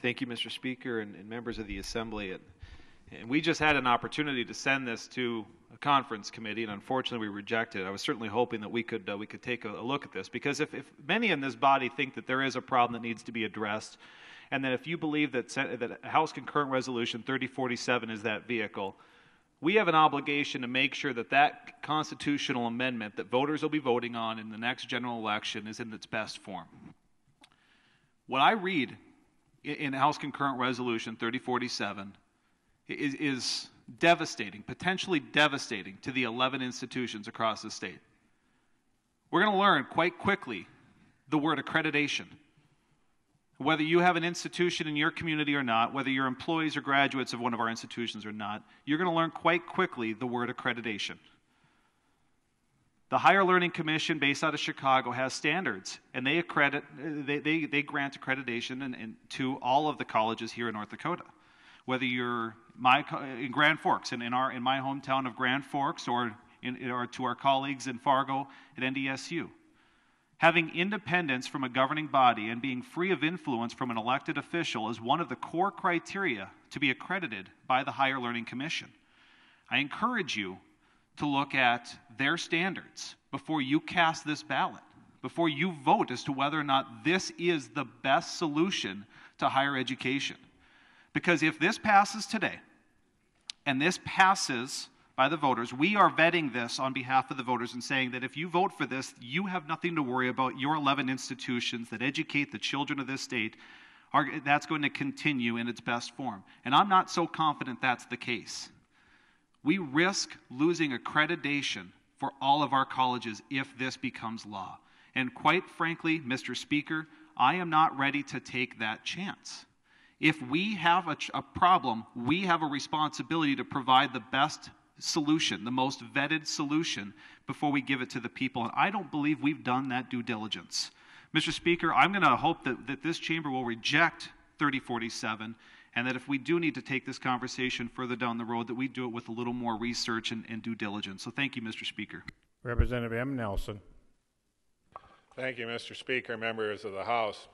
Thank you, Mr. Speaker, and members of the Assembly. And we just had an opportunity to send this to a conference committee, and unfortunately we rejected it. I was certainly hoping that we could take a look at this, because if many in this body think that there is a problem that needs to be addressed, and that if you believe that House Concurrent Resolution 3047 is that vehicle, we have an obligation to make sure that that constitutional amendment that voters will be voting on in the next general election is in its best form. What I read in House Concurrent Resolution 3047 is devastating, potentially devastating to the 11 institutions across the state. We're going to learn quite quickly the word accreditation. Whether you have an institution in your community or not, whether you're employees or graduates of one of our institutions or not, you're going to learn quite quickly the word accreditation. The Higher Learning Commission, based out of Chicago, has standards, and they grant accreditation to all of the colleges here in North Dakota. Whether you're in Grand Forks, in my hometown of Grand Forks, or to our colleagues in Fargo at NDSU. Having independence from a governing body and being free of influence from an elected official is one of the core criteria to be accredited by the Higher Learning Commission. I encourage you to look at their standards before you cast this ballot, before you vote as to whether or not this is the best solution to higher education. Because if this passes today, and this passes by the voters, we are vetting this on behalf of the voters and saying that if you vote for this, you have nothing to worry about. Your 11 institutions that educate the children of this state, that's going to continue in its best form. And I'm not so confident that's the case. We risk losing accreditation for all of our colleges if this becomes law. And quite frankly, Mr. Speaker, I am not ready to take that chance. If we have a problem, we have a responsibility to provide the best solution, the most vetted solution, before we give it to the people. And I don't believe we've done that due diligence. Mr. Speaker, I'm going to hope that this chamber will reject 3047, and that if we do need to take this conversation further down the road, that we do it with a little more research and due diligence. So thank you, Mr. Speaker. Representative M. Nelson. Thank you, Mr. Speaker, members of the House.